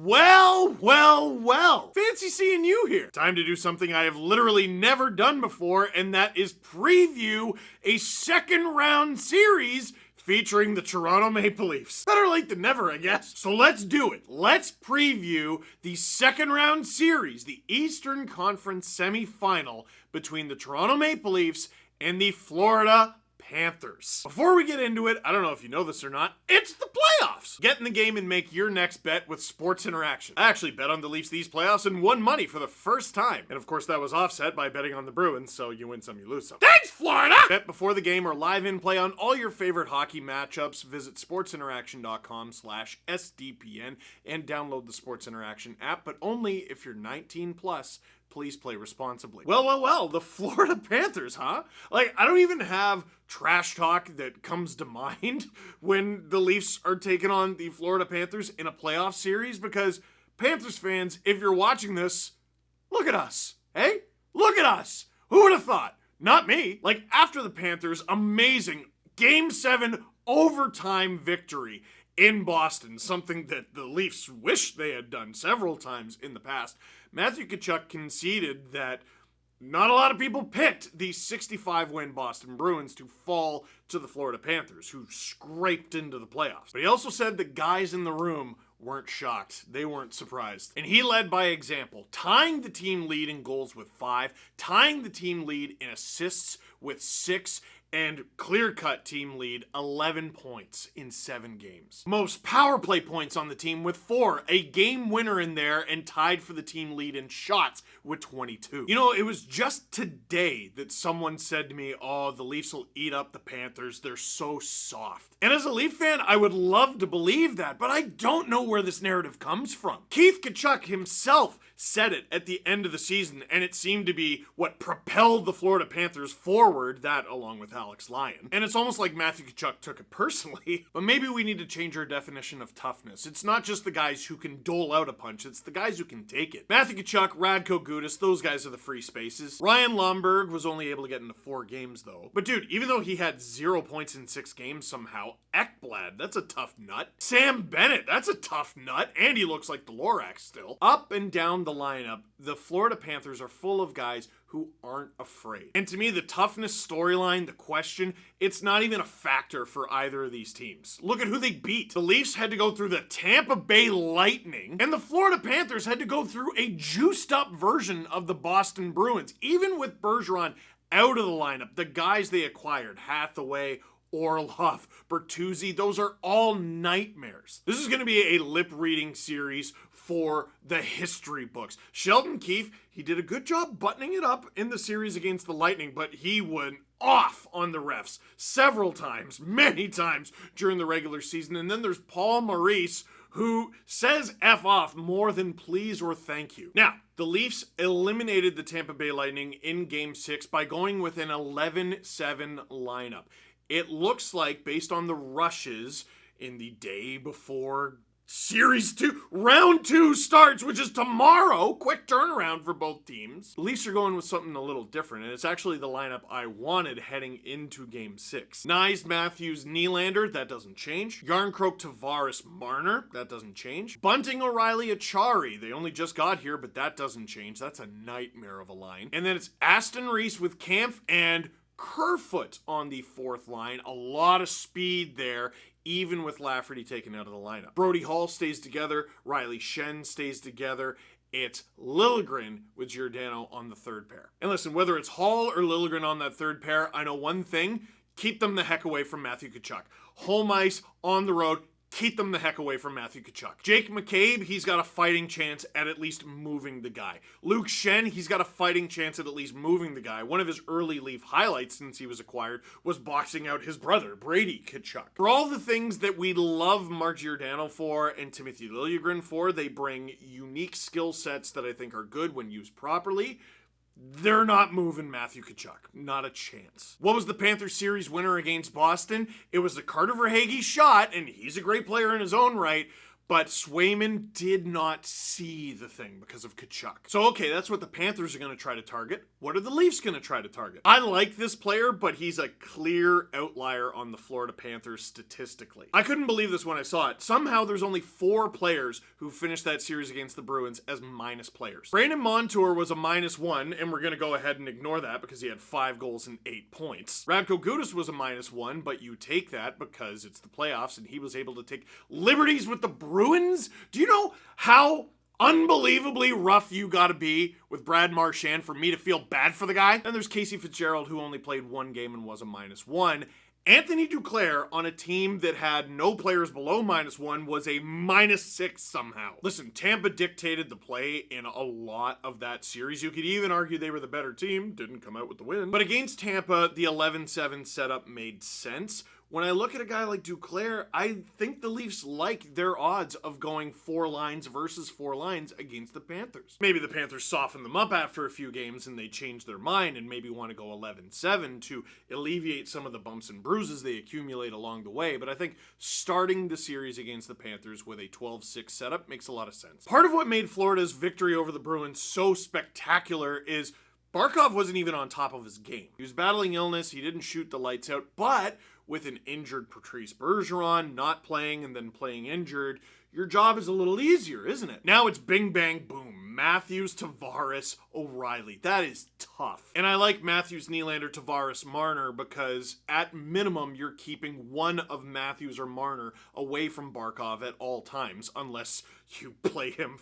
Well. Fancy seeing you here. Time to do something I have literally never done before, and that is preview a second round series featuring the Toronto Maple Leafs. Better late than never, I guess. So let's do it. Let's preview the second round series, the Eastern Conference semifinal between the Toronto Maple Leafs and the Florida Panthers. Before we get into it, I don't know if you know this or not, it's the playoffs! Get in the game and make your next bet with Sports Interaction. I actually bet on the Leafs these playoffs and won money for the first time. And of course that was offset by betting on the Bruins, so you win some, you lose some. Thanks, Florida! Bet before the game or live in play on all your favorite hockey matchups. Visit sportsinteraction.com/SDPN and download the Sports Interaction app, but only if you're 19 plus. Please play responsibly. Well, the Florida Panthers, huh? Like, I don't even have trash talk that comes to mind when the Leafs are taking on the Florida Panthers in a playoff series, because Panthers fans, if you're watching this, look at us, hey? Look at us! Who would have thought? Not me. Like, after the Panthers' amazing Game 7 overtime victory in Boston, something that the Leafs wish they had done several times in the past, Matthew Tkachuk conceded that not a lot of people picked the 65-win Boston Bruins to fall to the Florida Panthers, who scraped into the playoffs. But he also said the guys in the room weren't shocked. They weren't surprised. And he led by example, tying the team lead in goals with 5, tying the team lead in assists with 6, and clear-cut team lead 11 points in 7 games. Most power play points on the team with 4, a game winner in there, and tied for the team lead in shots with 22. You know, it was just today that someone said to me, oh, the Leafs will eat up the Panthers, they're so soft. And as a Leaf fan, I would love to believe that, but I don't know where this narrative comes from. Keith Tkachuk himself said it at the end of the season, and it seemed to be what propelled the Florida Panthers forward, that along with Alex Lyon. And it's almost like Matthew Tkachuk took it personally, but maybe we need to change our definition of toughness. It's not just the guys who can dole out a punch, it's the guys who can take it. Matthew Tkachuk, Radko Gudas, those guys are the free spaces. Ryan Lomberg was only able to get into 4 games though. But dude, even though he had 0 points in 6 games somehow, Ekblad, that's a tough nut. Sam Bennett, that's a tough nut, and he looks like the Lorax still. Up and down the lineup, the Florida Panthers are full of guys who aren't afraid. And to me, the toughness storyline, the question, it's not even a factor for either of these teams. Look at who they beat. The Leafs had to go through the Tampa Bay Lightning, and the Florida Panthers had to go through a juiced up version of the Boston Bruins. Even with Bergeron out of the lineup, the guys they acquired, Hathaway, Orlov, Bertuzzi, those are all nightmares. This is going to be a lip-reading series for the history books. Sheldon Keefe, he did a good job buttoning it up in the series against the Lightning, but he went off on the refs several times, many times during the regular season. And then there's Paul Maurice, who says F off more than please or thank you. Now, the Leafs eliminated the Tampa Bay Lightning in Game 6 by going with an 11-7 lineup. It looks like, based on the rushes in the day before Series 2, Round 2 starts, which is tomorrow, quick turnaround for both teams, the Leafs are going with something a little different, and it's actually the lineup I wanted heading into Game 6. Nyes, Matthews, Nylander, that doesn't change. Yarncroke, Tavares, Marner, that doesn't change. Bunting, O'Reilly, Achari, they only just got here, but that doesn't change. That's a nightmare of a line. And then it's Aston Reese with Kampf and Kerfoot on the 4th line. A lot of speed there, even with Lafferty taken out of the lineup. Brody Hall stays together. Riley Shen stays together. It's Liljegren with Giordano on the 3rd pair. And listen, whether it's Hall or Liljegren on that 3rd pair, I know one thing: keep them the heck away from Matthew Tkachuk. Home ice, on the road, keep them the heck away from Matthew Tkachuk. Jake McCabe, he's got a fighting chance at least moving the guy. Luke Shen, he's got a fighting chance at least moving the guy. One of his early Leaf highlights since he was acquired was boxing out his brother, Brady Tkachuk. For all the things that we love Mark Giordano for and Timothy Liljegren for, they bring unique skill sets that I think are good when used properly. They're not moving Matthew Tkachuk. Not a chance. What was the Panthers series winner against Boston? It was the Carter Verhaeghe shot, and he's a great player in his own right, But Swayman did not see the thing because of Tkachuk. So okay, that's what the Panthers are going to try to target. What are the Leafs going to try to target? I like this player, but he's a clear outlier on the Florida Panthers statistically. I couldn't believe this when I saw it. Somehow there's only 4 players who finished that series against the Bruins as minus players. Brandon Montour was a -1, and we're going to go ahead and ignore that because he had 5 goals and 8 points. Radko Gudas was a -1, but you take that because it's the playoffs and he was able to take liberties with the Bruins. Do you know how unbelievably rough you gotta be with Brad Marchand for me to feel bad for the guy? And there's Casey Fitzgerald, who only played 1 game and was a -1. Anthony Duclair on a team that had no players below -1 was a -6 somehow. Listen, Tampa dictated the play in a lot of that series. You could even argue they were the better team, didn't come out with the win. But against Tampa, the 11-7 setup made sense. When I look at a guy like Duclair, I think the Leafs like their odds of going 4 lines versus 4 lines against the Panthers. Maybe the Panthers soften them up after a few games and they change their mind and maybe want to go 11-7 to alleviate some of the bumps and bruises they accumulate along the way. But I think starting the series against the Panthers with a 12-6 setup makes a lot of sense. Part of what made Florida's victory over the Bruins so spectacular is Barkov wasn't even on top of his game. He was battling illness, he didn't shoot the lights out, but with an injured Patrice Bergeron not playing and then playing injured, your job is a little easier, isn't it? Now it's bing, bang, boom. Matthews, Tavares, O'Reilly. That is tough. And I like Matthews, Nylander, Tavares, Marner because at minimum, you're keeping one of Matthews or Marner away from Barkov at all times, unless you play him,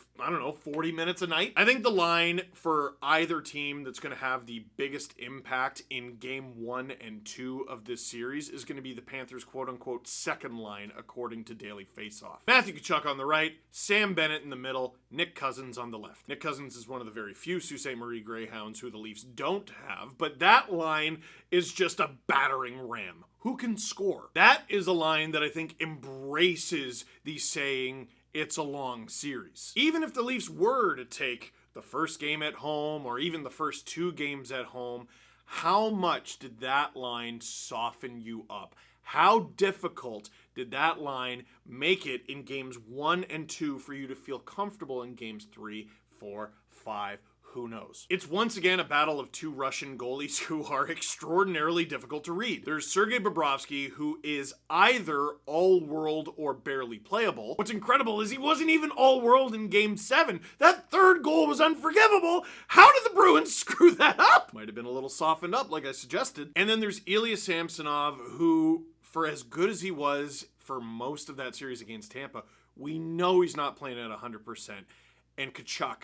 40 minutes a night. I think the line for either team that's going to have the biggest impact in game 1 and 2 of this series is going to be the Panthers' quote-unquote second line, according to Daily Faceoff. Matthew Tkachuk on the right, Sam Bennett in the middle, Nick Cousins on the left. Nick Cousins is one of the very few Sault Ste. Marie Greyhounds who the Leafs don't have, but that line is just a battering ram. Who can score? That is a line that I think embraces the saying, it's a long series. Even if the Leafs were to take the first game at home or even the first 2 games at home, how much did that line soften you up? How difficult did that line make it in games 1 and 2 for you to feel comfortable in games 3, 4, 5? Who knows? It's once again a battle of 2 Russian goalies who are extraordinarily difficult to read. There's Sergei Bobrovsky, who is either all-world or barely playable. What's incredible is he wasn't even all-world in Game 7. That 3rd goal was unforgivable. How did the Bruins screw that up? Might have been a little softened up, like I suggested. And then there's Ilya Samsonov, who, for as good as he was for most of that series against Tampa, we know he's not playing at 100%. And Tkachuk,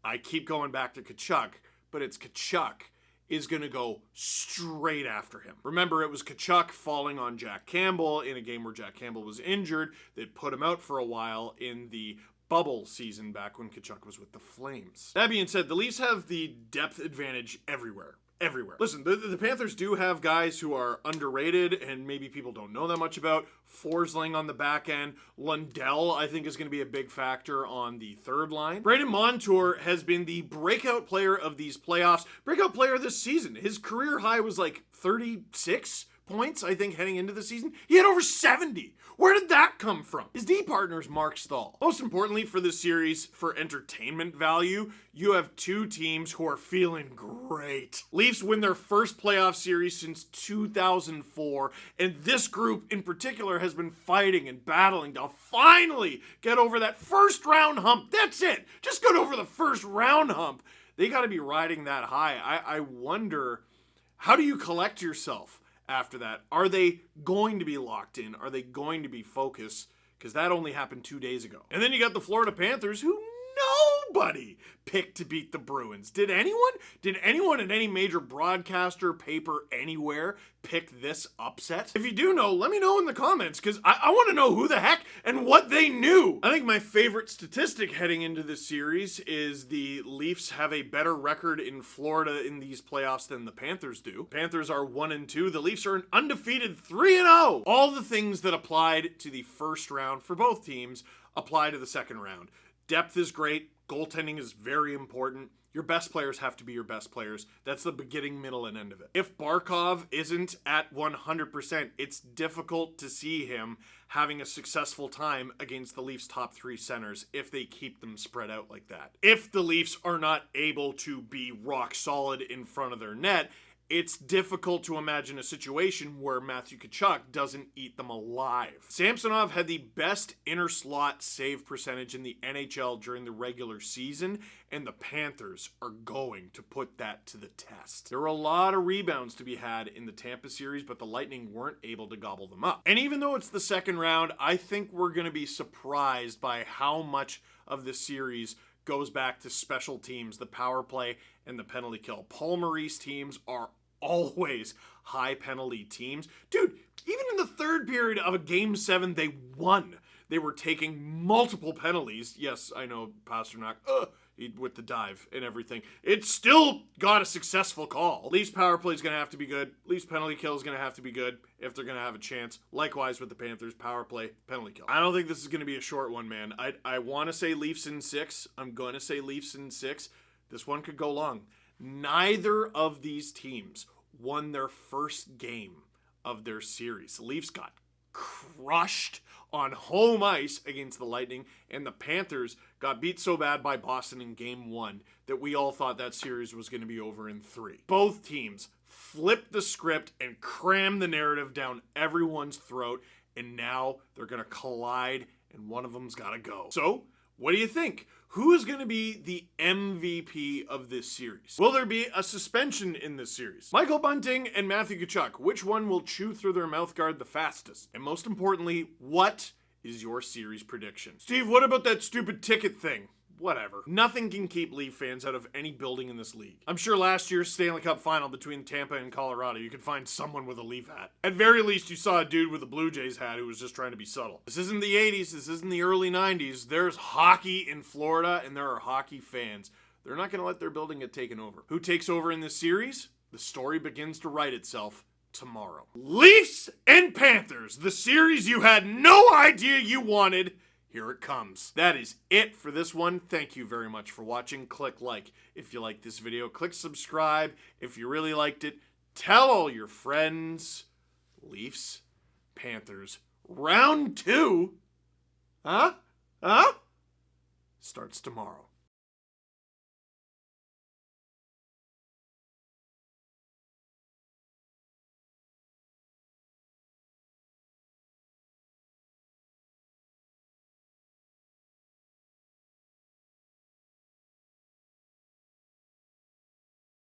I keep going back to Tkachuk, but it's Tkachuk is going to go straight after him. Remember, it was Tkachuk falling on Jack Campbell in a game where Jack Campbell was injured that put him out for a while in the bubble season back when Tkachuk was with the Flames. That being said, the Leafs have the depth advantage everywhere. Listen, the Panthers do have guys who are underrated and maybe people don't know that much about. Forsling on the back end. Lundell, I think, is going to be a big factor on the 3rd line. Brandon Montour has been the breakout player of these playoffs. Breakout player this season. His career high was like 36 points, I think, heading into the season. He had over 70. Where did that come from? His D partner is Mark Stahl. Most importantly for this series, for entertainment value, you have 2 teams who are feeling great. Leafs win their first playoff series since 2004, and this group in particular has been fighting and battling to finally get over that first round hump. That's it. Just get over the first round hump. They got to be riding that high. I wonder, how do you collect yourself after that? Are they going to be locked in? Are they going to be focused? Because that only happened 2 days ago. And then you got the Florida Panthers, who nobody picked to beat the Bruins. Did anyone in any major broadcaster, paper, anywhere pick this upset? If you do know, let me know in the comments, because I want to know who the heck and what they knew. I think my favorite statistic heading into this series is the Leafs have a better record in Florida in these playoffs than the Panthers do. Panthers are 1-2. The Leafs are an undefeated 3-0. All the things that applied to the first round for both teams apply to the second round. Depth is great. Goaltending is very important. Your best players have to be your best players. That's the beginning, middle, and end of it. If Barkov isn't at 100%, it's difficult to see him having a successful time against the Leafs' top 3 centers if they keep them spread out like that. If the Leafs are not able to be rock solid in front of their net, it's difficult to imagine a situation where Matthew Tkachuk doesn't eat them alive. Samsonov had the best inner slot save percentage in the NHL during the regular season, and the Panthers are going to put that to the test. There were a lot of rebounds to be had in the Tampa series, but the Lightning weren't able to gobble them up. And even though it's the second round, I think we're going to be surprised by how much of the series goes back to special teams, the power play, and the penalty kill. Paul Maurice teams are always high penalty teams. Dude, even in the third period of a Game 7, they won. They were taking multiple penalties. Yes, I know Pasternak, with the dive and everything. It still got a successful call. Leafs power play is going to have to be good. Leafs penalty kill is going to have to be good if they're going to have a chance. Likewise with the Panthers, power play, penalty kill. I don't think this is going to be a short one, man. I want to say Leafs in 6. I'm going to say Leafs in 6. This one could go long. Neither of these teams won their first game of their series. The Leafs got crushed on home ice against the Lightning, and the Panthers got beat so bad by Boston in Game 1 that we all thought that series was going to be over in 3. Both teams flipped the script and crammed the narrative down everyone's throat, and now they're going to collide, and one of them's got to go. So, what do you think? Who is going to be the MVP of this series? Will there be a suspension in this series? Michael Bunting and Matthew Tkachuk, which one will chew through their mouthguard the fastest? And most importantly, what is your series prediction? Steve, what about that stupid ticket thing? Whatever. Nothing can keep Leaf fans out of any building in this league. I'm sure last year's Stanley Cup final between Tampa and Colorado, you could find someone with a Leaf hat. At very least, you saw a dude with a Blue Jays hat who was just trying to be subtle. This isn't the 80s. This isn't the early 90s. There's hockey in Florida, and there are hockey fans. They're not going to let their building get taken over. Who takes over in this series? The story begins to write itself tomorrow. Leafs and Panthers, the series you had no idea you wanted. Here it comes. That is it for this one. Thank you very much for watching. Click like if you like this video. Click subscribe if you really liked it. Tell all your friends. Leafs, Panthers, round 2. Starts tomorrow.